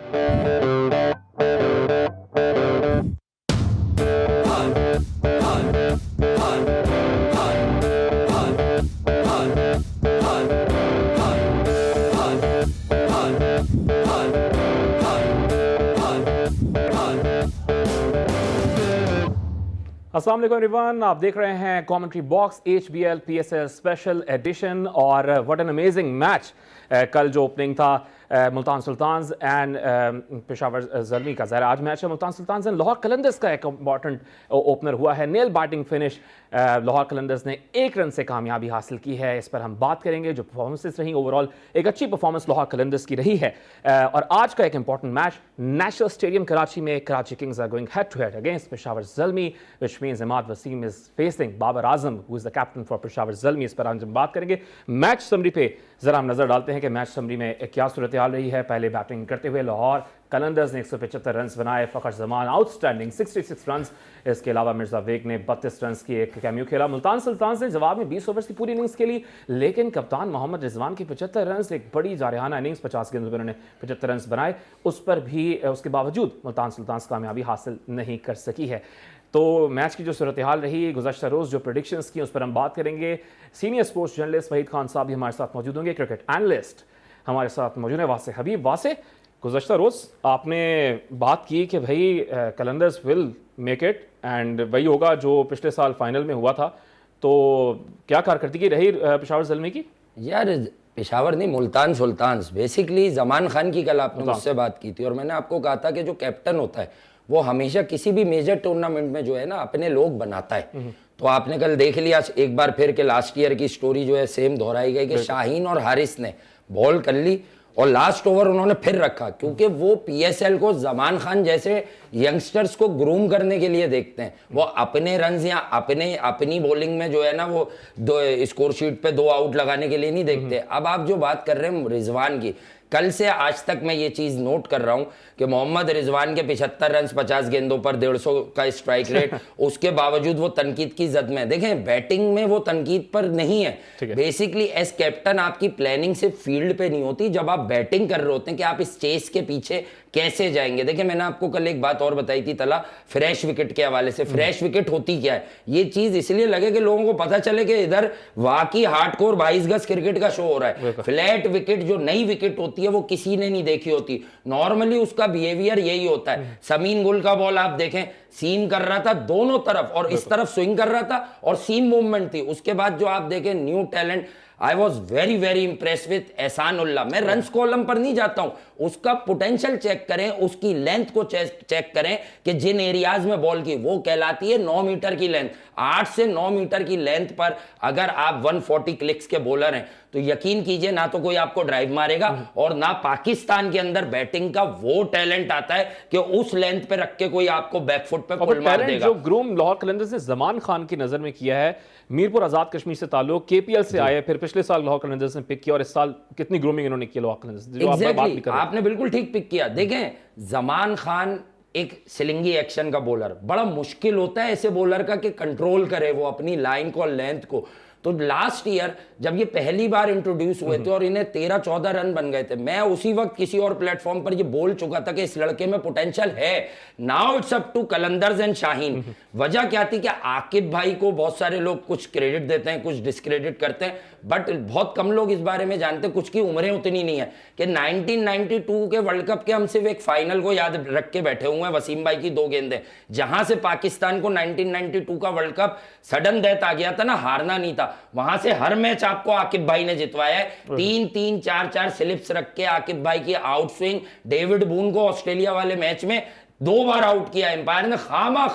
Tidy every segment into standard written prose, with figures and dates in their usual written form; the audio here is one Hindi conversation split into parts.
अस्सलाम वालेकुम एवरीवन, आप देख रहे हैं commentary box HBL PSL special edition. और व्हाट एन अमेजिंग मैच। कल जो ओपनिंग था मुल्तान सुल्तान्स एंड पेशावर ज़ल्मी का, ज़ाहिर आज मैच है मुल्तान सुल्तान्स एंड लाहौर कलंदर्स का। एक इंपॉर्टेंट ओपनर हुआ है, nail biting finish. Lahore Qalandars ने 1 रन से कामयाबी हासिल की है, इस पर हम बात करेंगे। जो परफॉर्मेंसेस रही ओवरऑल एक अच्छी परफॉर्मेंस लाहौर कलंदर्स की रही है। और आज का एक important match national stadium Karachi में, Karachi kings are going head to head against Peshawar Zalmi, which means Imad Wasim is facing Babar Azam who is the captain for Peshawar Zalmi. इस पर आज हम बात करेंगे। मैच समरी पे जरा हम नजर डालते हैं कि मैच समरी में क्या सूरत हाल रही है। पहले बैटिंग करते हुए लाहौर कलंदर्स ने 175 रन बनाए। Fakhar Zaman outstanding 66 run. इसके अलावा मिर्जा वेग ने 32 रन की एक कैमियो खेला। मुल्तान सुल्तान्स ने जवाब में 20 ओवर्स की पूरी इनिंग्स खेली, लेकिन कप्तान मोहम्मद रिजवान की 75 रन से एक बड़ी जारहाना इनिंग्स, 50 गेंदों में उन्होंने 75 रन बनाए। उस पर भी उसके बावजूद मुल्तान सुल्तान्स कामयाबी हासिल नहीं कर सकी है। तो मैच की जो सूरत हाल रही गुज़श्ता रोज़, जो प्रेडिक्शंस की, उस पर हम बात करेंगे। Senior sports journalist Waheed Khan साहब भी हमारे साथ मौजूद होंगे। क्रिकेट एनालिस्ट हमारे साथ मौजूद है वासे हबीब। वासे, गुज़श्ता रोज़ आपने बात की कि भाई Qalandars will make it and वही होगा जो पिछले साल फाइनल में हुआ था, तो क्या कारकर्दगी रही पेशावर ज़ल्मी की? यार पेशावर नहीं, मुल्तान सुल्तान्स बेसिकली जमान खान की कल आपने मुझसे बात की थी और मैंने आपको कहा था कि जो कैप्टन होता है वो हमेशा किसी भी मेजर टूर्नामेंट में जो है ना अपने लोग बनाता है। तो आपने कल देख लिया एक बार फिर के लास्ट ईयर की स्टोरी जो है सेम दोहराई गई कि शाहीन और हारिस ने बॉल कर ली और लास्ट ओवर उन्होंने फिर रखा, क्योंकि वो PSL को जमान खान जैसे यंगस्टर्स को ग्रूम करने के लिए देखते हैं। वो अपने रन्स या अपनी बॉलिंग में जो है ना वो स्कोर शीट पे 2 आउट लगाने के लिए नहीं देखते। अब आप जो बात कर रहे हैं रिजवान की, कल से आज तक मैं ये चीज नोट कर रहा हूं कि मोहम्मद रिजवान के 75 रन 50 गेंदों पर 150 का स्ट्राइक रेट, उसके बावजूद वो तनकीद की जद में। देखें बैटिंग में वो तनकीद पर नहीं है। बेसिकली एज कैप्टन आपकी प्लानिंग सिर्फ फील्ड पे नहीं होती, जब आप बैटिंग कर रहे होते हैं कि आप इस चेस के पीछे कैसे जाएंगे। देखिए मैंने आपको कल एक बात और बताई थी तला, फ्रेश विकेट के हवाले से। फ्रेश विकेट होती क्या है, ये चीज इसलिए लगे कि लोगों को पता चले कि इधर वाकई हार्डकोर 22 गज क्रिकेट का शो हो रहा है। फ्लैट विकेट जो नई विकेट होती है वो किसी ने नहीं देखी होती। नॉर्मली उसका बिहेवियर यही होता है। समीन गुल का बॉल आप देखें, सीम कर रहा था दोनों तरफ और इस तरफ स्विंग कर रहा था और सीम मूवमेंट थी। उसके बाद जो आप देखें new talent, I was very very Impress with एहसान उल्लाह। मैं रन्स कॉलम पर नहीं जाता हूं, उसका पोटेंशियल चेक करें, उसकी लेंथ को चेक करें कि जिन एरियाज में बॉल की, वो कहलाती है 9 मीटर की लेंथ। 8 से 9 मीटर की लेंथ पर अगर आप 140 क्लिक्स के बॉलर हैं तो यकीन कीजिए ना तो कोई आपको ड्राइव मारेगा और ना पाकिस्तान के अंदर बैटिंग का वो टैलेंट आता है कि उस लेंथ पे रख के कोई आपको बैकफुट पे पुल मार देगा। जो ग्रूम लाहौर कलंदर्स ने जमान खान की नजर में किया है, मीरपुर आजाद कश्मीर से ताल्लुक, KPL से आए, फिर पिछले साल लाहौर कलंदर्स ने पिक किया और इस साल कितनी ग्रूमिंग इन्होंने की लाहौर कलंदर्स। आपने बिल्कुल ठीक पिक किया। देखें जमान खान एक सिलिंगी एक्शन का बॉलर, बड़ा मुश्किल होता है ऐसे बॉलर का कि कंट्रोल करे वो अपनी लाइन को और लेंथ को। तो लास्ट ईयर जब ये पहली बार इंट्रोड्यूस हुए थे और इन्हें 13-14 रन बन गए थे, मैं उसी वक्त किसी और प्लेटफॉर्म पर ये बोल चुका था कि इस लड़के में पोटेंशियल है। Now it's up to Qalandars and Shaheen. वजह क्या थी कि आकिब भाई को बहुत सारे लोग कुछ क्रेडिट देते हैं, कुछ डिस्क्रेडिट करते हैं, बट बहुत कम लोग इस बारे में जानते हैं। कुछ की उम्रें उतनी नहीं है कि 1992 के वर्ल्ड कप के हम सिर्फ एक फाइनल को याद रख के बैठे हुए हैं, वसीम भाई की 2 गेंदें, जहां से पाकिस्तान को 1992 का वर्ल्ड कप सडन डेथ आ गया था ना, हारना नहीं था, वहां से हर मैच आपको आकिब भाई ने जितवाया है। 3-3, 4-4 स्लिप्स रख के आकिब भाई की आउट स्विंग, डेविड बून को ऑस्ट्रेलिया वाले मैच में 2 बार आउट किया। एम्पायर ने खामा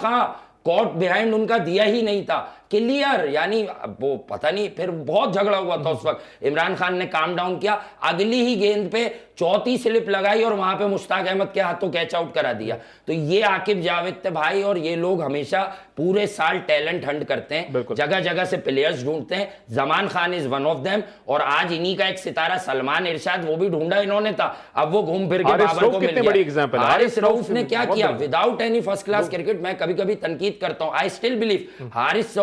कॉट बिहाइंड उनका दिया ही नहीं था, क्लियर। यानी वो पता नहीं, फिर बहुत झगड़ा हुआ था उस वक्त। इमरान खान ने काम डाउन किया, अगली ही गेंद पे चौथी स्लिप लगाई और वहां पे मुश्ताक अहमद के हाथों कैच आउट करा दिया। तो ये आकिब जावेद थे भाई, और ये लोग हमेशा पूरे साल टैलेंट हंट करते हैं, जगह जगह से प्लेयर्स ढूंढते हैं। Zaman Khan is one of them, और आज इन्हीं का एक सितारा सलमान इरशाद, वो भी ढूंढा इन्होंने था, अब वो घूम फिर के बाबर को मिल गया। हारिस रऊफ ने क्या किया without any first class cricket. मैं कभी कभी तनकीद करता हूं, I still believe Haris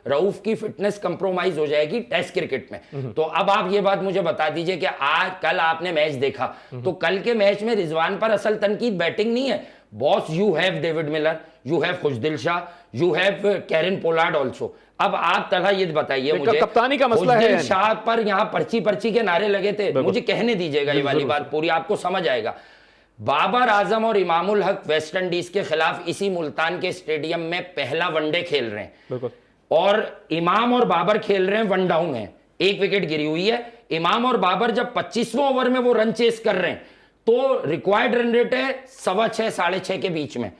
Rauf की फिटनेस कंप्रोमाइज हो जाएगी टेस्ट क्रिकेट में। तो अब आप ये बात मुझे बता दीजिए कि आज कल आपने मैच देखा, तो कल के मैच में रिजवान पर असल तनकीद बैटिंग नहीं है boss, you have David Miller, you have Khushdil Shah, you have Kieron Pollard also. अब आप तलहा ये बताइए मुझे, कप्तानी का मसला है, खुशदिल शाह पर यहाँ पर्ची पर्ची के नारे लगे थे, मुझे कहने दीजिएगा ये वाली बात पूरी, आपको समझ आएगा। बाबर आजम और इमामुल हक वेस्ट इंडीज के खिलाफ इसी मुल्तान के स्टेडियम में पहला वनडे खेल रहे हैं, और इमाम और बाबर खेल रहे हैं वन डाउन है, एक विकेट गिरी हुई है। इमाम और बाबर जब 25वें ओवर में वो रन चेस कर रहे हैं तो रिक्वायर्ड रन रेट है 6.25 साढ़े 6 के बीच में।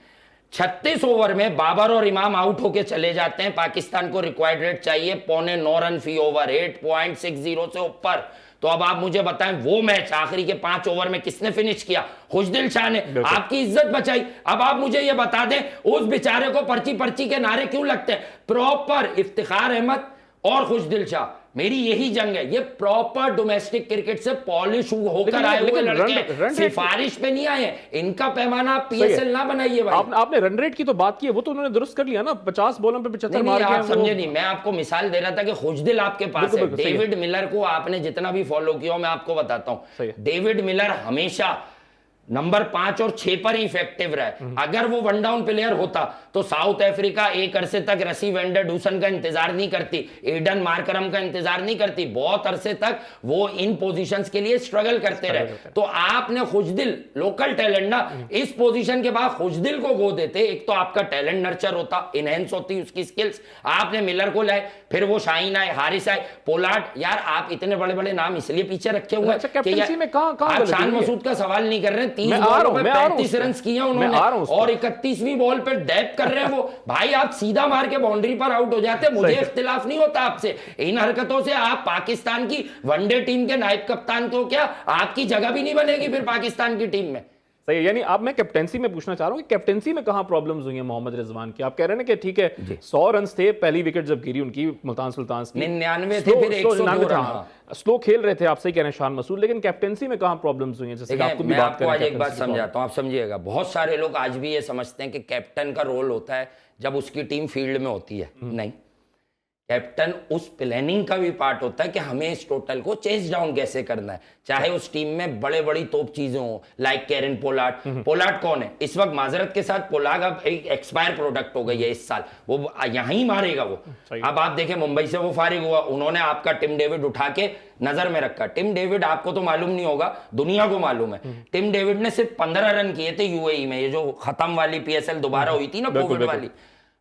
36 ओवर में बाबर और इमाम आउट होके चले जाते हैं, पाकिस्तान को रिक्वायर्ड रेट चाहिए 9.25 रन फी ओवर, 8.60 से ऊपर। तो अब आप मुझे बताएं वो मैच आखिरी के 5 ओवर में किसने फिनिश किया? खुशदिल शाह ने, आपकी इज्जत बचाई। अब आप मुझे ये बता दें उस बेचारे को पर्ची पर्ची के नारे क्यों लगते हैं? प्रॉपर इफ्तिखार अहमद और खुशदिल शाह, मेरी यही जंग है, ये प्रॉपर डोमेस्टिक क्रिकेट से पॉलिश होकर आए हुए लड़के, सिफारिश पे नहीं आए। इनका पैमाना पीएसएल ना बनाइए भाई। आपने रन रेट की तो बात की है, वो तो उन्होंने दुरुस्त कर लिया ना, 50 बॉलों पे 75 मार के। आप समझे नहीं, मैं आपको मिसाल दे रहा था कि खुशदिल आपके पास है, डेविड मिलर को आपने जितना भी फॉलो किया मैं आपको बताता हूं, डेविड मिलर हमेशा नंबर 5 और 6 पर ही इफेक्टिव रहा है। अगर वो वन डाउन प्लेयर होता तो साउथ अफ्रीका एक अरसे तक रसी वेंडर डूसन का इंतजार नहीं करती, एडन मार्करम का इंतजार नहीं करती, बहुत अरसे तक वो इन पोजीशंस के लिए स्ट्रगल करते रहे। तो आपने खुशदिल लोकल टैलेंट ना, इस पोजीशन के बाद खुशदिल को गो देते, एक तो आपका टैलेंट नर्चर होता, इनहेंस होती उसकी स्किल्स, आपने मिलर को लाए, फिर वो शाहीन आए, हारिस आए, पोलार्ड। यार आप इतने बड़े बड़े नाम इसलिए पीछे रखे हुए हैं, शान मसूद का सवाल नहीं कर रहे हैं, 30 बॉलों पे 35 रन किए उन्होंने और 31वीं बॉल पे डैप कर रहे हैं वो। भाई आप सीधा मार के बाउंड्री पर आउट हो जाते, मुझे इख्तिलाफ नहीं होता आपसे। इन हरकतों से आप पाकिस्तान की वनडे टीम के नायब कप्तान को क्या आपकी जगह भी नहीं बनेगी फिर पाकिस्तान की टीम में। सही, यानी अब मैं कैप्टेंसी में पूछना चाह रहा हूं कि कैप्टेंसी में कहां प्रॉब्लम्स हुई हैं मोहम्मद रिजवान की? आप कह रहे हैं कि ठीक है 100 रन थे, पहली विकेट जब गिरी उनकी मुल्तान सुल्तान की 99 थे, फिर 102 रन, स्लो खेल रहे थे, आप सही कह रहे हैं शान मसूद, लेकिन कैप्टेंसी में कहां प्रॉब्लम्स हुई हैं? जैसे आपको भी बात करें, एक बात समझाता हूं, आप समझिएगा। बहुत सारे लोग आज भी ये समझते हैं कि कैप्टन का रोल होता है जब उसकी टीम फील्ड में होती है। नहीं, कैप्टन उस प्लानिंग का भी पार्ट होता है कि हमें इस टोटल को चेस डाउन कैसे करना है, चाहे उस टीम में बड़े बड़ी तोप चीजें हो, लाइक कैरन पोलार्ड। पोलार्ड कौन है इस वक्त? माजरत के साथ पोलार्ड अब एक एक्सपायर प्रोडक्ट हो गई है इस साल, वो यहीं मारेगा वो। अब आप देखें मुंबई से वो फारिग हुआ, उन्होंने आपका टिम डेविड उठा के नजर में रखा। टिम डेविड आपको तो मालूम नहीं होगा, दुनिया को मालूम है, टिम डेविड ने सिर्फ 15 रन किए थे यूएई में, ये जो खत्म वाली पीएसएल दोबारा हुई थी ना कोविड वाली,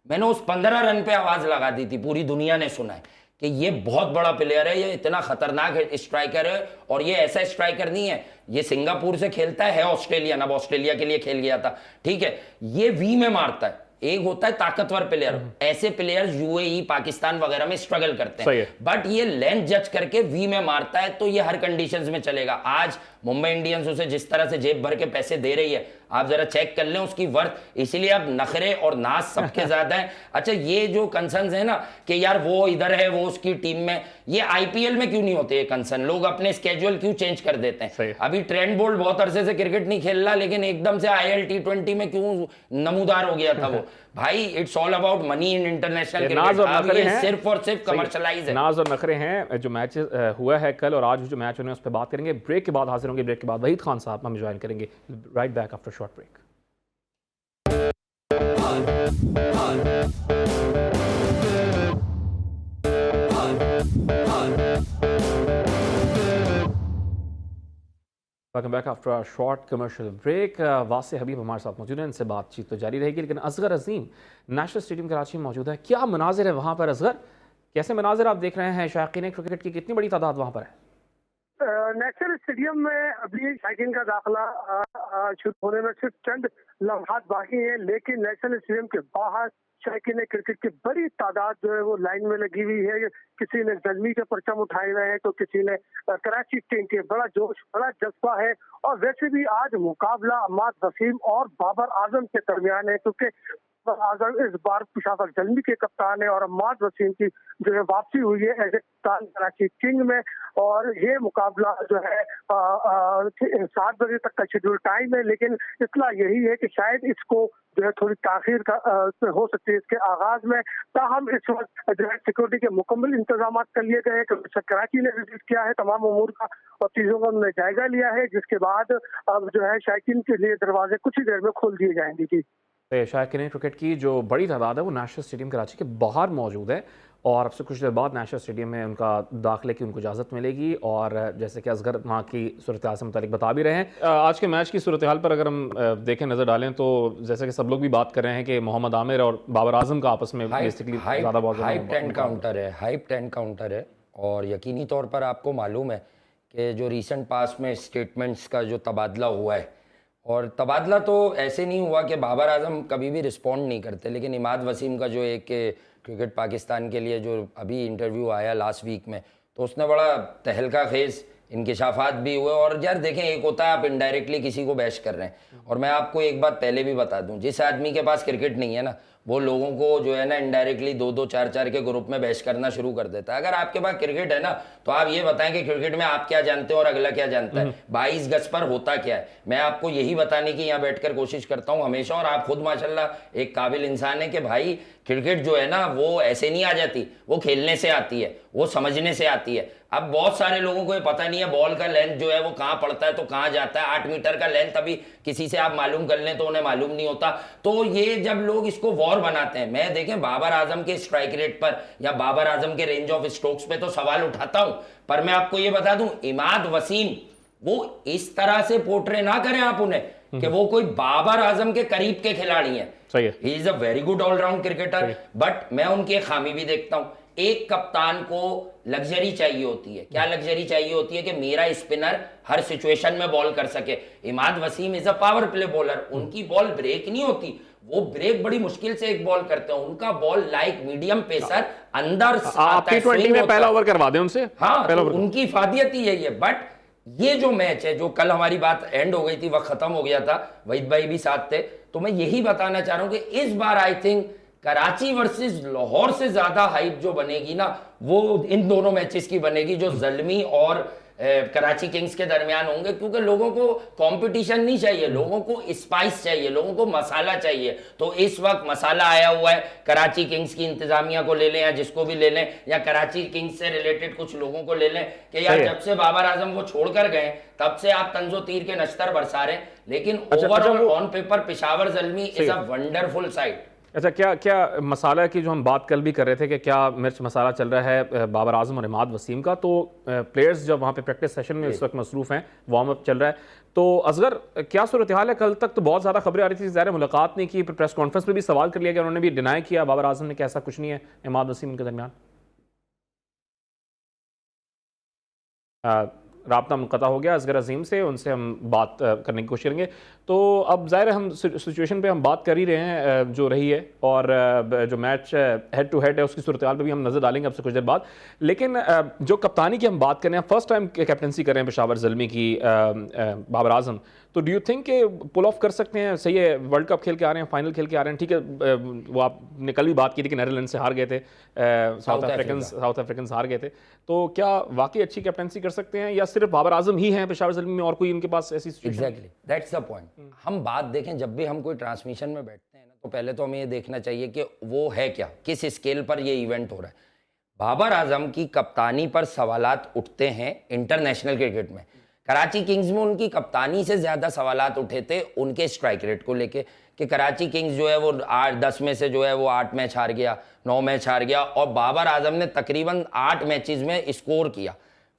मैंने उस 15 रन पे आवाज लगा दी थी, पूरी दुनिया ने सुना है कि ये बहुत बड़ा प्लेयर है, ये इतना खतरनाक स्ट्राइकर है, और ये ऐसा स्ट्राइकर नहीं है, ये सिंगापुर से खेलता है ऑस्ट्रेलिया, अब ऑस्ट्रेलिया के लिए खेल गया था, ठीक है, ये वी में मारता है। एक होता है ताकतवर प्लेयर, ऐसे प्लेयर्स यूएई पाकिस्तान वगैरह में स्ट्रगल करते हैं, बट ये लेंथ जज करके वी में मारता है, तो ये हर कंडीशंस में चलेगा। आज मुंबई इंडियंस उसे जिस तरह से जेब भर के पैसे दे रही है, आप जरा चेक कर लें उसकी वर्थ, इसीलिए अब नखरे और नाज सबके ज्यादा है। अच्छा, ये जो कंसर्न्स है ना कि यार वो इधर है वो उसकी टीम में, ये आईपीएल में क्यों नहीं होते ये कंसर्न? लोग अपने स्केड्यूल क्यों चेंज कर देते हैं? अभी ट्रेंट बोल्ट बहुत अरसे से क्रिकेट नहीं खेल रहा, लेकिन एकदम से आईएल T20 में क्यों नमूदार हो गया था वो? भाई it's all about money in international cricket, सिर्फ और सिर्फ कमर्शलाइज है। नाज और नखरे हैं। जो मैच हुआ है कल और आज जो मैच होने उस पर बात करेंगे, ब्रेक के बाद हाजिर होंगे। ब्रेक के बाद वहीद खान साहब हमें ज्वाइन करेंगे। Right back after short break. Welcome back after short commercial break. Wasay Habib हमारे साथ मौजूद हैं, इनसे बातचीत तो जारी रहेगी, लेकिन असगर अजीम नेशनल स्टेडियम कराची में मौजूद है। क्या मनाजिर है वहाँ पर असगर? कैसे मनाजिर आप देख रहे हैं? शायकीन क्रिकेट की कितनी बड़ी तादाद वहाँ पर है? नेशनल स्टेडियम में अभी शायकीन का दाखिला शुरू होने में सिर्फ चंद लम्हात बाकी हैं, लेकिन नेशनल स्टेडियम के बाहर शायकीन क्रिकेट की बड़ी तादाद जो है वो लाइन में लगी हुई है। किसी ने जलमी के परचम उठाए हुए हैं, तो किसी ने कराची टीम के, बड़ा जोश बड़ा जज्बा है। और वैसे भी आज मुकाबला अम्माद वसीम और बाबर आजम के दरमियान है, क्योंकि आजम इस बार पेशावर ज़ल्मी के कप्तान है और अम्माद वसीम की जो है वापसी हुई है एज ए कप्तान कराची किंग में। और ये मुकाबला जो है 7 बजे तक का शेड्यूल टाइम है, लेकिन इतला यही है कि शायद इसको जो है थोड़ी ताखीर का हो सकती है इसके आगाज में। ताहम इस वक्त जो है सिक्योरिटी के मुकम्मल इंतजाम कर लिए गए हैं। कराची ने विजिट किया है तमाम उमूर का और चीज़ों का उन्होंने जायजा लिया है, जिसके बाद अब जो है शायकीन के लिए दरवाजे कुछ ही देर में खोल दिए जाएंगे। जी शायकीन क्रिकेट की जो बड़ी तादाद है वो नेशनल स्टेडियम कराची के बाहर मौजूद है और अब से कुछ देर बाद नेशनल स्टेडियम में उनका दाखिले की उनको इजाज़त मिलेगी। और जैसे कि असगर वहाँ की सूरत हाल से मुतालिक बता भी रहे हैं, आज के मैच की सूरत हाल पर अगर हम देखें, नज़र डालें तो जैसे कि सब लोग भी बात कर रहे हैं कि मोहम्मद आमिर और बाबर आजम का आपस में बेसिकली ज़्यादा बहुत हाइप 10 काउंटर है। और यकीनी तौर पर आपको मालूम है कि जो रिसेंट पास में स्टेटमेंट्स का जो तबादला हुआ है, और तबादला तो ऐसे नहीं हुआ कि बाबर आजम कभी भी रिस्पॉन्ड नहीं करते, लेकिन इमाद वसीम का जो एक क्रिकेट पाकिस्तान के लिए जो अभी इंटरव्यू आया लास्ट वीक में, तो उसने बड़ा तहलका खेज इंकिशाफात भी हुए। और यार देखें, एक होता है आप इनडायरेक्टली किसी को बैश कर रहे हैं, और मैं आपको एक बात पहले भी बता दूं, जिस आदमी के पास क्रिकेट नहीं है ना, वो लोगों को जो है ना इनडायरेक्टली 2-2 4-4 के ग्रुप में बैश करना शुरू कर देता है। अगर आपके पास क्रिकेट है ना, तो आप ये बताएं कि क्रिकेट में आप क्या जानते हो और अगला क्या जानता है, 22 गज पर होता क्या है। मैं आपको यही बताने की यहाँ बैठकर कोशिश करता हूँ हमेशा, और आप खुद माशाल्लाह एक काबिल इंसान है कि भाई क्रिकेट जो है ना वो ऐसे नहीं आ जाती, वो खेलने से आती है, वो समझने से आती है। अब बहुत सारे लोगों को ये पता नहीं है बॉल का लेंथ जो है वो कहाँ पड़ता है तो कहाँ जाता है। 8 मीटर का लेंथ अभी किसी से आप मालूम कर लें तो उन्हें मालूम नहीं होता। तो ये जब लोग इसको वॉर बनाते हैं, मैं देखें बाबर आजम के स्ट्राइक रेट पर या बाबर आजम के रेंज ऑफ स्ट्रोक्स पे तो सवाल उठाता हूं, पर मैं आपको ये बता दूं, इमाद वसीम वो इस तरह से पोर्ट्रे ना करें आप उन्हें कि वो कोई बाबर आजम के करीब के खिलाड़ी हैं। सही है, he is a very good allround cricketer, but मैं उनकी एक खामी भी देखता हूं। एक कप्तान को लग्जरी चाहिए होती है। क्या लग्जरी चाहिए होती है? कि मेरा स्पिनर हर सिचुएशन में बॉल कर सके। Imad Wasim is a power play bowler, उनकी बॉल ब्रेक नहीं होती, वो ब्रेक बड़ी मुश्किल से एक बॉल करते हैं। उनका बॉल लाइक मीडियम पेसर अंदर आप T20 में पहला ओवर करवा दें उनसे। हाँ, तो उनकी इफादियत ही यही है। बट ये जो मैच है, जो कल हमारी बात एंड हो गई थी, वक्त खत्म हो गया था, वहीद भाई भी साथ थे, तो मैं यही बताना चाह रहा हूं कि इस बार I think Karachi versus Lahore से ज्यादा हाइप जो बनेगी ना, वो इन दोनों मैचेस की बनेगी जो ज़ल्मी और कराची किंग्स के दरमियान होंगे। क्योंकि लोगों को कंपटीशन नहीं चाहिए, लोगों को स्पाइस चाहिए, लोगों को मसाला चाहिए। तो इस वक्त मसाला आया हुआ है, कराची किंग्स की इंतजामिया को ले लें या जिसको भी ले लें, या कराची किंग्स से रिलेटेड कुछ लोगों को ले लें कि यार जब से बाबर आजम वो छोड़कर गए तब से आप तंजो तीर के नश्तर बरसा रहे हैं, लेकिन overall on paper Peshawar Zalmi is a wonderful side. अच्छा, क्या मसाला की जो हम बात कल भी कर रहे थे कि क्या मिर्च मसाला चल रहा है बाबर आजम और इमाद वसीम का, तो प्लेयर्स जब वहाँ पे प्रैक्टिस सेशन में इस वक्त मसरूफ़ हैं, वार्म अप चल रहा है, तो असगर क्या सूरत हाल है? कल तक तो बहुत ज़्यादा खबरें आ रही थी, ज़ाहिर मुलाकात नहीं की, प्रेस कॉन्फ्रेंस में भी सवाल कर लिया गया, उन्होंने भी डिनाई किया बाबर आजम ने कि ऐसा कुछ नहीं है इमाद वसीम के दरमियान। राब्ता मुनक़ता हो गया असगर अजीम से, उनसे हम बात करने की कोशिश करेंगे। तो अब ज़ाहिर हम सिचुएशन पे हम बात कर ही रहे हैं जो रही है, और जो मैच हेड टू हेड है उसकी सूरत हाल पर भी हम नज़र डालेंगे अब से कुछ देर बाद। लेकिन जो कप्तानी की हम बात कर रहे हैं, फर्स्ट टाइम कैप्टनसी कर रहे हैं पेशावर ज़ल्मी की बाबर आजम, तो डू यू थिंक के पुल ऑफ कर सकते हैं? सही है, वर्ल्ड कप खेल के आ रहे हैं, फाइनल खेल के आ रहे हैं, ठीक है, वो आपने कल भी बात की थी कि नेदरलैंड से हार गए थे, साउथ अफ्रीकन हार गए थे, तो क्या वाकई अच्छी कैप्टनसी कर सकते हैं या सिर्फ बाबर आजम ही हैं पेशावर ज़ल्मी में और कोई इनके पास ऐसी situation? Exactly, that's the point. हम बात देखें, जब भी हम कोई ट्रांसमिशन में बैठते हैं ना, तो पहले तो हमें ये देखना चाहिए कि वो है क्या, किस स्केल पर ये इवेंट हो रहा है। बाबर आजम की कप्तानी पर सवालात उठते हैं इंटरनेशनल क्रिकेट में। कराची किंग्स में उनकी कप्तानी से ज्यादा सवालात उठे थे उनके स्ट्राइक रेट को लेके, कि कराची किंग्स जो है वो 8-10 में से जो है वो 8 मैच हार गया, 9 मैच हार गया, और बाबर आजम ने तकरीबन 8 मैचेस में स्कोर किया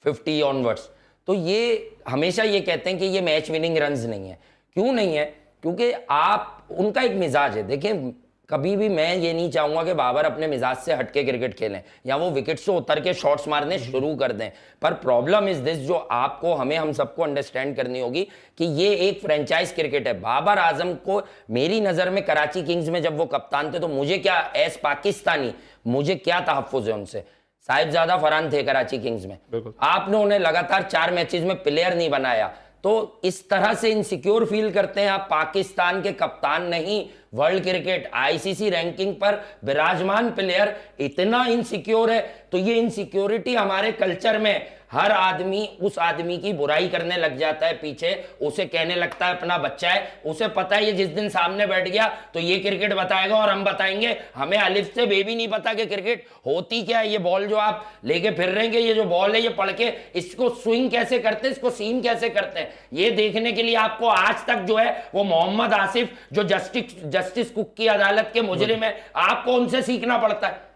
50 ऑनवर्ड्स। तो ये हमेशा ये कहते हैं कि ये मैच विनिंग रन्स नहीं है। क्यों नहीं है? क्योंकि आप, उनका एक मिजाज है। देखिए, कभी भी मैं ये नहीं चाहूंगा कि बाबर अपने मिजाज से हटके क्रिकेट खेलें या वो विकेट से उतर के शॉट्स मारने शुरू कर दें। पर प्रॉब्लम इज दिस, जो आपको, हमें, हम सबको अंडरस्टैंड करनी होगी कि ये एक फ्रेंचाइज क्रिकेट है। बाबर आजम को मेरी नजर में कराची किंग्स में जब वो कप्तान थे, तो मुझे क्या, एज पाकिस्तानी मुझे क्या तहफ्फुज़ है उनसे। साहिबजादा फरहान थे कराची किंग्स में, आपने उन्हें लगातार 4 मैचेस में प्लेयर नहीं बनाया, तो इस तरह से इनसिक्योर फील करते हैं आप पाकिस्तान के कप्तान नहीं, वर्ल्ड क्रिकेट आईसीसी रैंकिंग पर विराजमान प्लेयर इतना इनसिक्योर है, तो ये इनसिक्योरिटी हमारे कल्चर में हर आदमी उस आदमी की बुराई करने लग जाता है पीछे, उसे कहने लगता है अपना बच्चा है, उसे पता है ये जिस दिन सामने बैठ गया तो ये क्रिकेट बताएगा और हम बताएंगे, हमें अलिफ से बे भी नहीं पता कि क्रिकेट होती क्या है। ये बॉल जो आप लेके फिर रहे हैं, ये जो बॉल है ये पढ़ के इसको स्विंग कैसे करते हैं, इसको सीम कैसे करते हैं, ये देखने के लिए आपको आज तक जो है वो मोहम्मद आसिफ जो जस्टिस कुक की अदालत के मुजरिम है, आपको उनसे सीखना पड़ता है।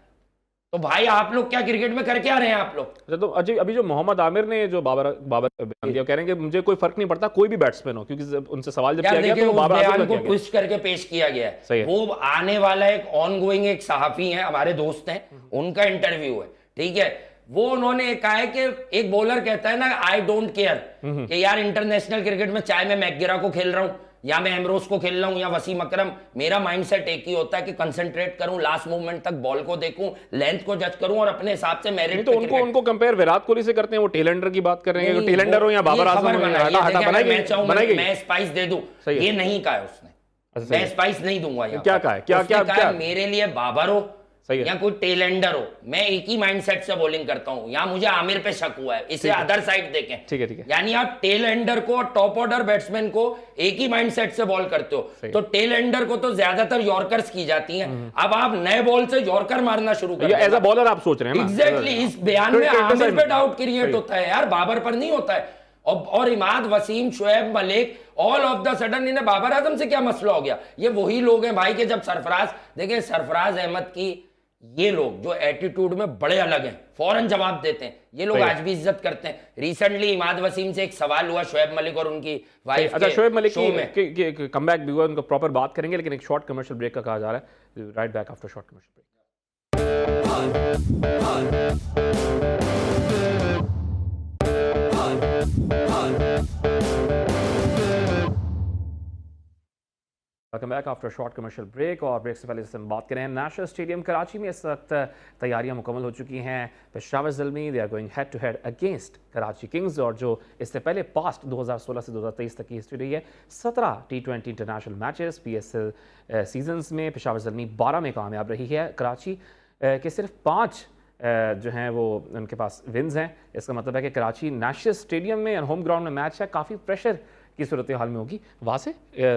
तो भाई आप लोग क्या क्रिकेट में कर क्या रहे हैं आप लोग? अच्छा, तो अजय अभी जो मोहम्मद आमिर ने जो बाबर बयान दिया, कह रहे हैं कि मुझे कोई फर्क नहीं पड़ता कोई भी बैट्समैन हो, क्योंकि उनसे सवाल जब किया गया तो बाबर आजम को ट्विस्ट करके पेश किया गया है। वो आने वाला एक ऑनगोइंग एक सहाफी है, हमारे दोस्त हैं, उनका इंटरव्यू है, ठीक है। वो उन्होंने कहा है कि एक बॉलर कहता है ना आई डोंट केयर कि यार इंटरनेशनल क्रिकेट में चाहे मैं मैकगिरा को खेल रहा हूं या मैं एमरोज को खेल रहा हूं या वसीम अकरम, मेरा माइंडसेट एक ही होता है कि कंसंट्रेट करूं, लास्ट मूवमेंट तक बॉल को देखूं, लेंथ को जज करूं और अपने हिसाब से मेरिट। तो उनको कंपेयर विराट कोहली से करते हैं, वो टेलेंडर की बात कर रहे हैं, टेलेंडर हो या बाबर आजम हो, मैं स्पाइस दे दूं, ये नहीं कहा उसने, मैं स्पाइस नहीं दूंगा। क्या कहा है? क्या मेरे लिए बाबर हो या कोई टेलेंडर हो, मैं एक ही माइंडसेट से बॉलिंग करता हूं, या मुझे आमिर पे शक हुआ है, इसे अदर साइड देखें, ठीक है। यानी आप टेलेंडर को, टॉप ऑर्डर बैट्समैन को एक ही माइंडसेट से बॉल करते हो, तो टेलेंडर को तो ज्यादातर यॉर्कर्स की जाती हैं, अब आप नए बॉल से यॉर्कर मारना शुरू कर एज अ बॉलर आप सोच रहे हैं। एग्जैक्टली, इस बयान में आमिर पे डाउट क्रिएट होता है यार, बाबर पर नहीं होता है। और Imad, Wasim, Shoaib Malik, all of the sudden इन्हें बाबर आजम से क्या मसला हो गया? ये वही लोग हैं भाई के जब सरफराज, देखिए सरफराज अहमद की ये लोग जो एटीट्यूड में बड़े अलग हैं, फौरन जवाब देते हैं, ये लोग आज भी इज्जत करते हैं। रिसेंटली इमाद वसीम से एक सवाल हुआ शुएब मलिक और उनकी वाइफ, अच्छा शोएब मलिक की कमबैक भी हुआ, उनका प्रॉपर बात करेंगे, लेकिन एक शॉर्ट कमर्शियल ब्रेक का कहा जा रहा है। Right back after short commercial break. Welcome back after short commercial break. और ब्रेक से पहले जैसे हम बात करें, नेशनल स्टेडियम कराची में इस वक्त तैयारियां मुकम्मल हो चुकी हैं। Peshawar Zalmi they are going head to head against Karachi kings, और जो इससे पहले पास्ट 2016 से 2023 तक की हिस्ट्री रही है, 17 T20 international matches PSL seasons में पेशावर ज़ल्मी 12 में कामयाब रही है। कराची के सिर्फ 5 जो हैं वो उनके पास विन्स हैं। इसका मतलब है कि कराची नेशनल स्टेडियम में होम ग्राउंड में मैच है, काफ़ी प्रेशर की सूरत हाल में होगी। वहाँ से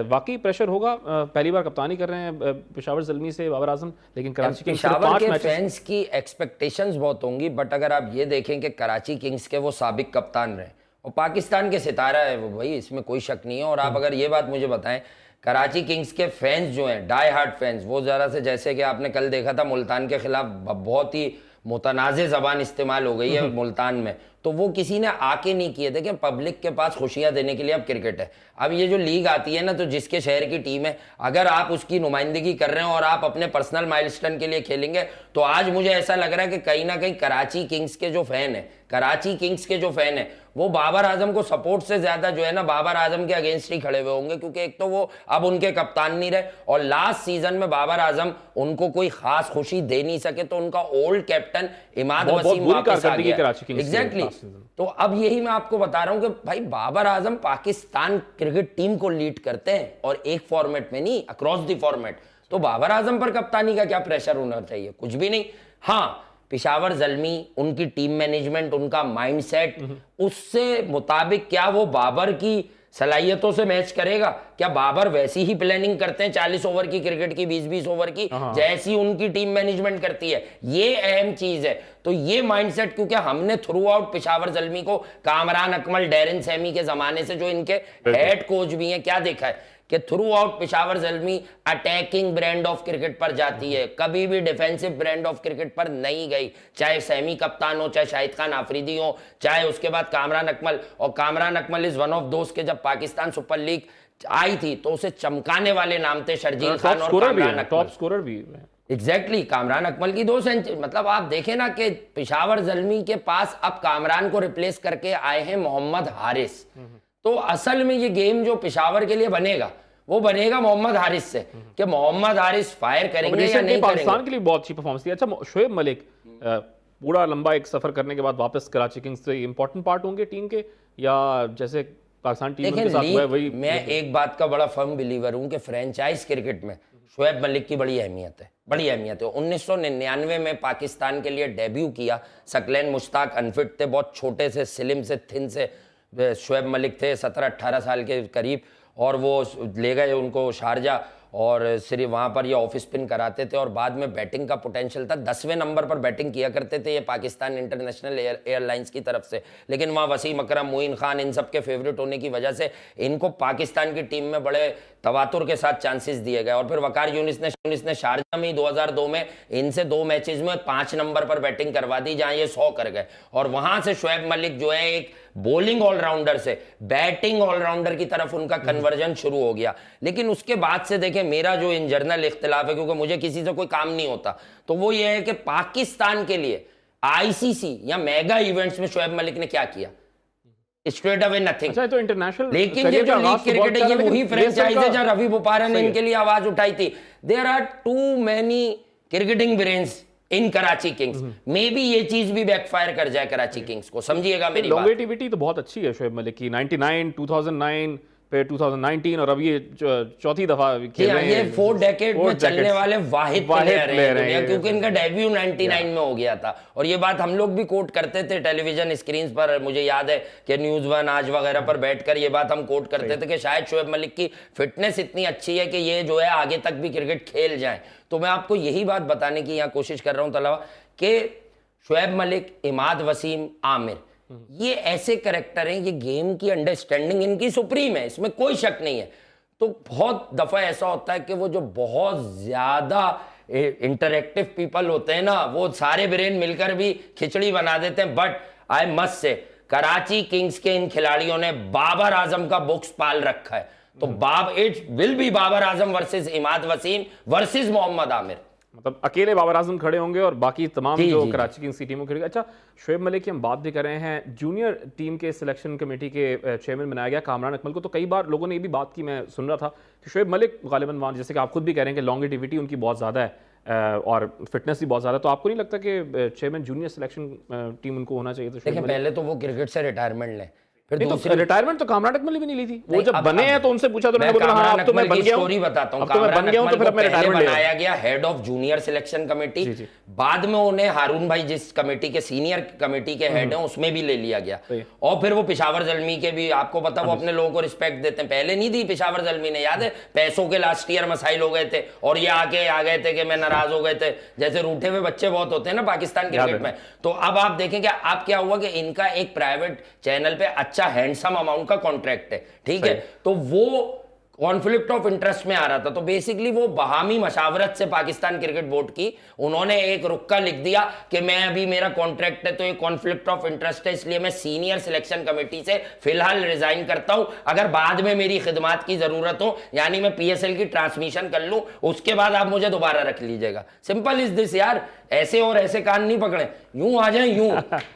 वाकई प्रेशर होगा। पहली बार कप्तानी कर रहे हैं पेशावर ज़ल्मी से बाबर आजम, लेकिन कराची किंग्स के फैंस की एक्सपेक्टेशंस बहुत होंगी, बट अगर आप ये देखें कि कराची किंग्स के वो साबिक कप्तान रहे और पाकिस्तान के सितारा है वो, भाई इसमें कोई शक नहीं है। और आप अगर ये बात मुझे बताएं, कराची किंग्स के फैंस जो हैं, डाई हार्ड फैंस, वो ज़रा से जैसे कि आपने कल देखा था मुल्तान के खिलाफ बहुत ही मुतनाज़े ज़बान इस्तेमाल हो गई है मुल्तान में, तो वो किसी ने आके नहीं किए। देखिए पब्लिक के पास खुशियां देने के लिए अब क्रिकेट है। अब ये जो लीग आती है ना, तो जिसके शहर की टीम है, अगर आप उसकी नुमाइंदगी कर रहे हो और आप अपने पर्सनल माइलस्टोन के लिए खेलेंगे, तो आज मुझे ऐसा लग रहा है कि कहीं ना कहीं कराची किंग्स के जो फैन है, कराची किंग्स के जो फैन है, वो बाबर आजम को सपोर्ट से ज्यादा जो है ना बाबर आजम के अगेंस्ट ही खड़े हुए होंगे, क्योंकि एक तो वो अब उनके कप्तान नहीं रहे और लास्ट सीजन में बाबर आजम उनको कोई खास खुशी दे नहीं सके, तो उनका ओल्ड कैप्टन इमाद वसीम वापस आ गया। एग्जैक्टली, तो अब यही मैं आपको बता रहा हूं कि भाई बाबर आजम पाकिस्तान क्रिकेट टीम को लीड करते हैं और एक फॉर्मेट में नहीं, अक्रॉस द फॉर्मेट। तो बाबर आजम पर कप्तानी का क्या प्रेशर होना चाहिए? कुछ भी नहीं। हाँ, पेशावर ज़ल्मी, उनकी टीम मैनेजमेंट, उनका माइंडसेट, उससे मुताबिक क्या वो बाबर की सलाहियतों से मैच करेगा? क्या बाबर वैसी ही प्लानिंग करते हैं 40 ओवर की क्रिकेट की, 20-20 ओवर की, जैसी उनकी टीम मैनेजमेंट करती है? ये अहम चीज है। तो ये माइंडसेट, क्योंकि हमने थ्रू आउट पेशावर ज़ल्मी को कामरान अकमल, डेरिन सैमी के जमाने से जो इनके हेड कोच भी हैं, क्या देखा है कि through out Peshawar Zalmi attacking brand of cricket पर जाती है, कभी भी डिफेंसिव ब्रांड ऑफ क्रिकेट पर नहीं गई। चाहे सैमी कप्तान हो, चाहे शाहिद खान आफरीदी हो, चाहे उसके बाद कामरान अकमल। और Kamran Akmal is one of दोस्त के जब पाकिस्तान सुपर लीग आई थी तो उसे चमकाने वाले नाम थे शर्जील खान और कामरान अकमल, टॉप स्कोरर भी। एग्जैक्टली, कामरान अकमल की 2 सेंचुरी। मतलब आप देखें ना कि पेशावर ज़ल्मी के पास अब कामरान को रिप्लेस करके आए हैं मोहम्मद हारिस। तो असल में ये गेम जो पेशावर के लिए बनेगा, वो बनेगा मोहम्मद हारिस से, कि मोहम्मद हारिस फायर करेंगे या नहीं पाकिस्तान के लिए बहुत अच्छी परफॉर्मेंस थी। अच्छा, शुएब मलिक पूरा लंबा एक सफर करने के बाद वापस कराची किंग्स से इंपॉर्टेंट पार्ट होंगे टीम के, या जैसे पाकिस्तान टीम देखिए उनके साथ हुआ है वही। मैं एक बात का बड़ा फर्म बिलीवर हूं कि फ्रेंचाइज क्रिकेट में शोएब मलिक की बड़ी अहमियत है, बड़ी अहमियत है। 1999 में पाकिस्तान के लिए डेब्यू किया, सकलैन मुश्ताक अनफिट थे, बहुत छोटे से स्लिम से थिन से शोएब मलिक थे, 17-18 साल के करीब, और वो ले गए उनको शारजा और सिर्फ वहाँ पर ये ऑफ स्पिन कराते थे और बाद में बैटिंग का पोटेंशियल था। 10वें नंबर पर बैटिंग किया करते थे ये पाकिस्तान इंटरनेशनल एयरलाइंस की तरफ से, लेकिन वहाँ वसीम अकरम, मोइन खान इन सब के फेवरेट होने की वजह से इनको पाकिस्तान की टीम में बड़े तवातुर के साथ चांसेस दिए गए। और फिर वकार यूनिस ने शारजा में 2002 में इनसे 2 मैचेस में 5 नंबर पर बैटिंग करवा दी जहां ये 100 कर गए, और वहां से शोएब मलिक जो है एक बॉलिंग ऑलराउंडर से बैटिंग ऑलराउंडर की तरफ उनका कन्वर्जन शुरू हो गया। लेकिन उसके बाद से देखें, मेरा जो इन जर्नल इख्तिलाफ है, क्योंकि मुझे किसी से कोई काम नहीं होता, तो वो ये है कि पाकिस्तान के लिए आईसीसी या मेगा इवेंट्स में शोएब मलिक ने क्या किया? Straight away nothing. अच्छा, तो इंटरनेशनल लेकिन ये जो लीग क्रिकेट है, ये वही फ्रेंचाइज है जहां रवि बोपारा ने इनके लिए आवाज उठाई थी। There are too many cricketing brains in Karachi kings. Maybe ये चीज भी बैकफायर कर जाए कराची किंग्स को, समझिएगा मेरी बात। लॉन्गेटिविटी तो बहुत अच्छी है शोएब मलिक की, 99, 2009 पे 2019 और अब ये चौथी दफा खेल रहे हैं। ये 4 डेकेड में चलने वाले वाहिद प्लेयर हैं हैं, क्योंकि इनका डेब्यू 99 में हो गया था। और ये बात हम लोग भी कोट करते थे टेलीविजन स्क्रीन पर, मुझे याद है कि न्यूज 1 आज वगैरह पर बैठकर ये बात हम कोट करते थे कि शायद शोएब मलिक की फिटनेस इतनी अच्छी है कि ये जो है आगे तक भी क्रिकेट खेल जाए। तो मैं आपको यही बात बताने की यहाँ कोशिश कर रहा हूँ तलवा कि शोएब मलिक, इमाद वसीम, आमिर, ये ऐसे कैरेक्टर हैं, ये गेम की अंडरस्टैंडिंग इनकी सुप्रीम है, इसमें कोई शक नहीं है। तो बहुत दफा ऐसा होता है कि वो जो बहुत ज्यादा इंटरेक्टिव पीपल होते हैं ना, वो सारे ब्रेन मिलकर भी खिचड़ी बना देते हैं। But I must say Karachi Kings के इन खिलाड़ियों ने बाबर आजम का बुक्स पाल रखा है। तो it will be Babar Azam versus Imad Wasim versus Mohammad Amir. मतलब अकेले बाबर आजम खड़े होंगे और बाकी तमाम जो कराची किंग्स की टीमों खेलेगी। अच्छा, शोएब मलिक की हम बात भी कर रहे हैं, जूनियर टीम के सिलेक्शन कमेटी के चेयरमैन बनाया गया कामरान अकमल को। तो कई बार लोगों ने ये भी बात की, मैं सुन रहा था कि शोएब मलिक गालिबन वहाँ, जैसे कि आप खुद भी कह रहे हैं कि लॉन्गेटिविटी उनकी बहुत ज़्यादा है और फिटनेस भी बहुत ज़्यादा, तो आपको नहीं लगता कि चेयरमैन जूनियर सिलेक्शन टीम उनको होना चाहिए? तो देखिए, पहले तो वो क्रिकेट से रिटायरमेंट लें, फिर तो रिटायरमेंट तो कामरान अकमल भी नहीं ली थी। वो जब बने हैं तो उनसे पूछा तो उन्होंने बोला हाँ अब तो मैं बन गया हूं। स्टोरी बताता हूं। अब तो मैं बन गया हूं, तो फिर अब मैं रिटायरमेंट ले बनाया गया head of junior selection committee. बाद में उन्हें हारून भाई जिस कमेटी के सीनियर कमेटी के हेड हैं उसमें भी ले लिया गया। और फिर वो पेशावर जलमी के भी, आपको पता, वो अपने लोगों को रिस्पेक्ट देते हैं। पहले नहीं दी पेशावर जलमी ने, याद है, पैसों के लास्ट ईयर मसाइल हो गए थे और ये आके आ गए थे कि मैं नाराज हो गए थे, जैसे रूठे हुए बच्चे बहुत होते हैं ना पाकिस्तान क्रिकेट में। तो अब आप देखें कि अब क्या हुआ कि इनका एक प्राइवेट चैनल पे अच्छा हैंडसम अमाउंट का कॉन्ट्रैक्ट है, ठीक है। तो वो कॉन्फ्लिक्ट ऑफ इंटरेस्ट में आ रहा था, तो बेसिकली वो बहामी मशावरत से पाकिस्तान क्रिकेट बोर्ड की उन्होंने एक रुक्का लिख दिया कि मैं अभी मेरा कॉन्ट्रैक्ट है तो ये कॉन्फ्लिक्ट ऑफ इंटरेस्ट है, इसलिए मैं सीनियर सिलेक्शन कमेटी से फिलहाल रिजाइन करता हूं। अगर बाद में मेरी खिदमात की जरूरत हो, यानी मैं पीएसएल की ट्रांसमिशन कर लूं, उसके बाद आप मुझे दोबारा रख लीजिएगा। सिंपल इज दिस यार, ऐसे और ऐसे कान नहीं पकड़े, यूं आ जाए यूं।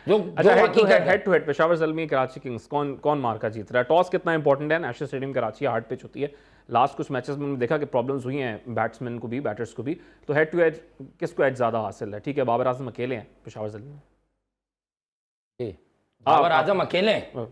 जो head to head Peshawar Zalmi Karachi kings, कौन मार्का जीत रहा है? टॉस कितना इंपॉर्टेंट है? National stadium Karachi hard pitch होती है। लास्ट कुछ मैचेस में हमने देखा कि प्रॉब्लम्स हुई हैं बैट्समैन को भी, बैटर्स को भी। तो हेड टू हेड किसको एज ज्यादा हासिल है? ठीक है, बाबर आजम अकेले हैं पेशावर जलमी, बाबर आजम अकेले हैं।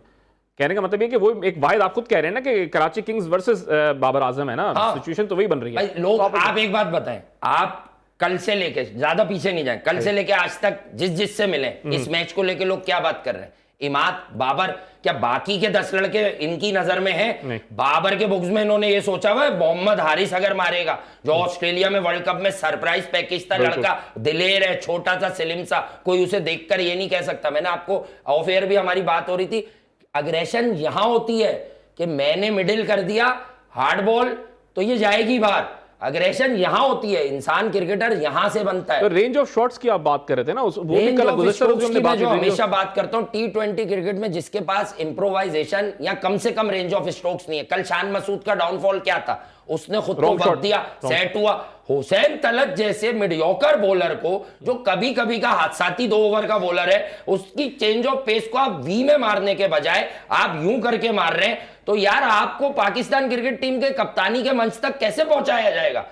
कहने का मतलब ये कि वो एक वाहिद, आप खुद कह रहे हैं ना कि कराची किंग्स वर्सेस बाबर आजम है ना, सिचुएशन तो वही बन रही है। लोग, आप एक बात बताएं, आप कल से लेके ज्यादा पीछे नहीं जाए, कल से लेके आज तक जिससे मिले इस मैच को लेके लोग क्या बात कर रहे हैं? इमाद, बाबर, क्या बाकी के 10 लड़के इनकी नजर में हैं? बाबर के बुक्स में इन्होंने ये सोचा हुआ है मोहम्मद हारिस अगर मारेगा, जो ऑस्ट्रेलिया में वर्ल्ड कप में सरप्राइज पैकेज था, लड़का दिलेर है, छोटा सा स्लिम सा, कोई उसे देखकर ये नहीं कह सकता। मैंने आपको ऑफ एयर भी हमारी बात हो रही थी, अग्रेशन यहां होती है कि मैंने मिडिल कर दिया हार्ड बॉल तो ये जाएगी बाहर। अग्रेशन यहां होती है, इंसान क्रिकेटर यहां से बनता है। तो रेंज ऑफ शॉट्स की आप बात कर रहे थे ना, वो भी कल गुज़श्ता रोज़ हमने बात की थी। हमेशा बात करता हूं T20 क्रिकेट में जिसके पास इंप्रोवाइजेशन या कम से कम रेंज ऑफ स्ट्रोक्स नहीं है। कल शान मसूद का डाउनफॉल क्या था? उसने खुद को वक्त दिया, सेट हुआ। हुसैन तलत जैसे मीडियोकर बॉलर को, जो कभी कभी का हादसाती 2 ओवर का बॉलर है, उसकी चेंज ऑफ पेस को आप वी में मारने के बजाय आप यूं करके मार रहे हैं, तो यार आपको पाकिस्तान क्रिकेट टीम के कप्तानी के मंच तक कैसे पहुंचाया जाएगा?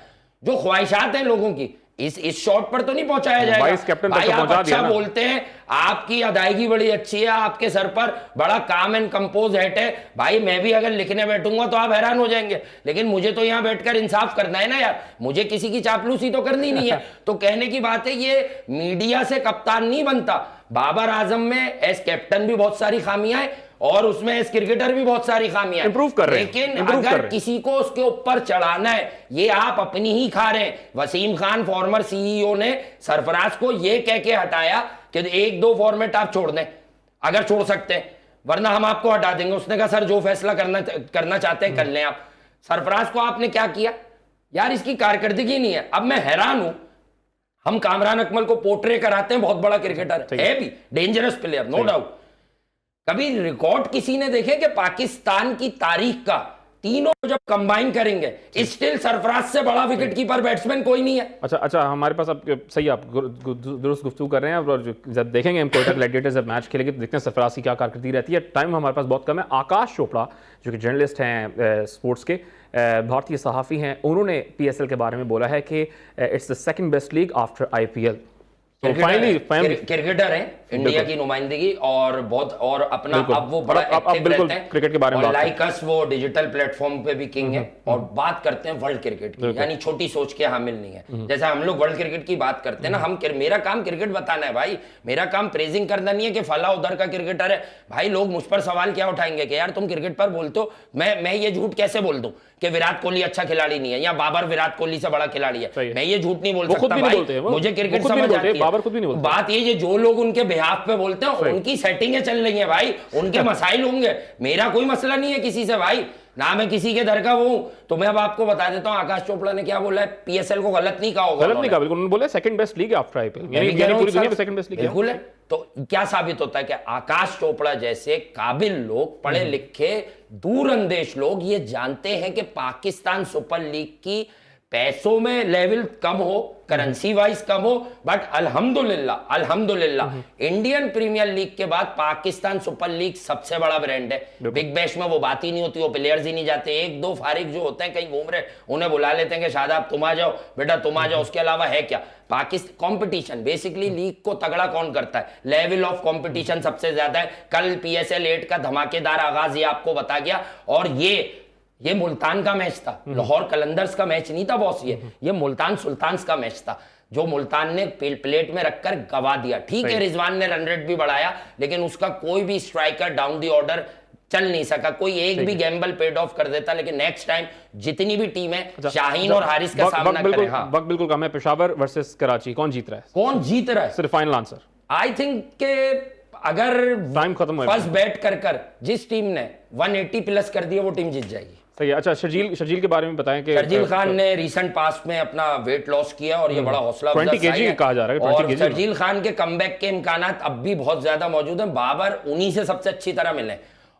जो ख्वाहिशात हैं लोगों की, इस शॉट पर तो नहीं पहुंचाया जाएगा। वाइस कैप्टन तक भाई तो आप पहुंचा अच्छा दिया ना। बोलते हैं, आपकी अदायगी बड़ी अच्छी है, आपके सर पर बड़ा काम एंड कंपोज हेड है। भाई मैं भी अगर लिखने बैठूंगा तो आप हैरान हो जाएंगे, लेकिन मुझे तो यहां बैठकर इंसाफ करना है ना यार, मुझे किसी की चापलूसी तो करनी नहीं है। तो कहने की बात है, ये मीडिया से कप्तान नहीं बनता। बाबर आजम में एज कैप्टन भी बहुत सारी खामियां हैं और उसमें एज क्रिकेटर भी बहुत सारी खामियां इंप्रूव कर रहे हैं, लेकिन improve कर अगर रहे हैं। किसी को उसके ऊपर चढ़ाना है, ये आप अपनी ही खा रहे हैं। वसीम खान फॉर्मर सीईओ ने सरफराज को ये कह के हटाया कि 1-2 फॉर्मेट आप छोड़ दें अगर छोड़ सकते हैं, वरना हम आपको हटा देंगे। उसने कहा सर जो फैसला करना चाहते हैं कर लें आप। सरफराज को आपने क्या किया यार, इसकी कारकर्दगी नहीं है। अब मैं हैरान हूं, हम कामरान अकमल को पोर्ट्रे कराते हैं बहुत बड़ा क्रिकेटर है भी, डेंजरस प्लेयर नो डाउट। कभी रिकॉर्ड किसी ने देखे कि पाकिस्तान की तारीख का तीनों जब कंबाइन करेंगे स्टिल सरफराज से बड़ा विकेट कीपर बैट्समैन कोई नहीं है। अच्छा हमारे पास अब सही, आप दुरुस्त गुफ्तगू कर रहे हैं और जब देखेंगे हम कोयटा ग्लैडिएटर्स जब मैच खेलेंगे तो देखते हैं सरफराज की क्या कारकर्दगी रहती है। टाइम हमारे पास बहुत कम है। आकाश चोपड़ा जो कि जर्नलिस्ट हैं स्पोर्ट्स के, भारतीय सहाफ़ी हैं, उन्होंने PSL के बारे में बोला है कि it's the second best league after IPL। तो फाइनली क्रिकेटर हैं, इंडिया की नुमाइंदगी और बहुत और अपना अब वो बड़ा एक्टिव बिल्कुल रहते हैं क्रिकेट के बारे में और लाइक अस वो डिजिटल प्लेटफॉर्म पे भी किंग है और बात करते हैं वर्ल्ड क्रिकेट की, यानी छोटी सोच के हामिल नहीं है। जैसे हम लोग वर्ल्ड क्रिकेट की बात करते हैं ना, मेरा काम क्रिकेट बताना है भाई, मेरा काम प्रेजिंग करना नहीं है कि फला उधर का क्रिकेटर है। भाई लोग मुझ पर सवाल क्या उठाएंगे कि यार तुम क्रिकेट पर बोलते हो, मैं ये झूठ कैसे बोल दूं कि विराट कोहली अच्छा खिलाड़ी नहीं है या बाबर विराट कोहली से बड़ा खिलाड़ी है। मैं ये झूठ नहीं बोल सकता भाई, मुझे क्रिकेट समझ आती है। बात ये जो लोग उनके बिहाफ पे बोलते हैं उनकी सेटिंगें चल रही हैं भाई, उनके मसाइल होंगे, मेरा कोई मसला नहीं है किसी से भाई, ना मैं किसी के दर का वो हूं। तो मैं अब आपको बता देता हूं आकाश चोपड़ा ने क्या बोला है, PSL को गलत नहीं कहा होगा, गलत नहीं कहा, बिल्कुल उन्होंने बोला second best league after IPL, यानी पूरी दुनिया में सेकंड बेस्ट लीग है। बिल्कुल है। तो क्या साबित होता है कि आकाश चोपड़ा जैसे काबिल लोग, पढ़े लिखे दूरंदेश लोग ये जानते हैं कि पाकिस्तान सुपर लीग की पैसों में लेवल कम हो, करेंसी वाइज कम हो, बट अल्हम्दुलिल्लाह इंडियन प्रीमियर लीग के बाद पाकिस्तान सुपर लीग सबसे बड़ा ब्रांड है। बिग बैश में वो बात ही नहीं होती, वो प्लेयर्स ही नहीं जाते, 1-2 फारिग जो होते हैं कहीं घूम रहे उन्हें बुला लेते हैं कि शादाब तुम आ जाओ बेटा तुम आ जाओ, उसके अलावा है क्या पाकिस्तान कंपटीशन। बेसिकली लीग को तगड़ा कौन करता है, लेवल ऑफ कंपटीशन सबसे ज्यादा है। कल PSL 8 का धमाकेदार आगाज ये आपको बता गया, और ये मुल्तान का मैच था, लाहौर कलंदर्स का मैच नहीं था बॉस, ये मुल्तान सुल्तान्स का मैच था जो मुल्तान ने प्लेट में रखकर गवा दिया। ठीक है रिजवान ने रन रेट भी बढ़ाया, लेकिन उसका कोई भी स्ट्राइकर डाउन द ऑर्डर चल नहीं सका, कोई एक भी गैम्बल पेड ऑफ कर देता। लेकिन नेक्स्ट टाइम जितनी भी टीम है शाहीन और हारिस का सामना करें। वक्त बिल्कुल कम है। पेशावर वर्सेस कराची, कौन जीत रहा है? कौन जीत रहा है सिर्फ फाइनल आंसर। आई थिंक के अगर टाइम खत्म हो फर्स्ट बैट कर जिस टीम ने 180 प्लस कर दिया वो टीम जीत जाएगी। सही है। अच्छा शर्जील के बारे में बताएं कि शर्जील खान ने रीसेंट पास्ट में अपना वेट लॉस किया और ये बड़ा हौसला 20 kg कहा जा रहा है। और शर्जील खान के कमबैक के इम्कानात अब भी बहुत ज्यादा मौजूद हैं। बाबर उन्हीं से सबसे अच्छी तरह मिले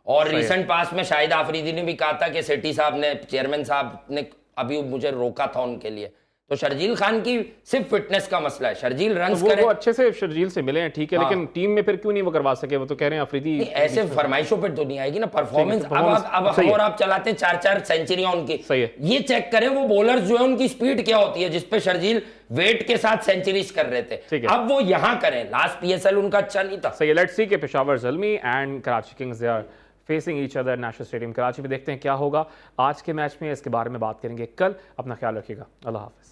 और रीसेंट पास्ट में शाहिद आफरीदी ने भी कहा था कि सेठी साहब ने, चेयरमैन साहब ने अभी मुझे रोका था उनके लिए। तो शर्जील खान की सिर्फ फिटनेस का मसला है, शर्जील रन वो अच्छे से शर्जील से मिले हैं, ठीक है, लेकिन टीम में फिर क्यों नहीं वो करवा सके? वो तो कह रहे हैं अफरीदी ऐसे फरमाइशों पे तो नहीं आएगी ना परफॉर्मेंस। अब और आप चलाते हैं 4-4 सेंचुरियां उनकी, सही है। ये चेक करें वो बॉलर्स जो है उनकी स्पीड क्या होती है, जिसपे शर्जील वेट के साथ सेंचुरीज कर रहे थे, अब वो यहां करें। लास्ट PSL उनका अच्छा नहीं था। सही है। लेट्स सी कि Peshawar Zalmi and Karachi kings they are facing each other national stadium Karachi में। देखते हैं क्या होगा आज के मैच में, इसके बारे में बात करेंगे कल। अपना ख्याल रखिएगा। अल्लाह हाफिज।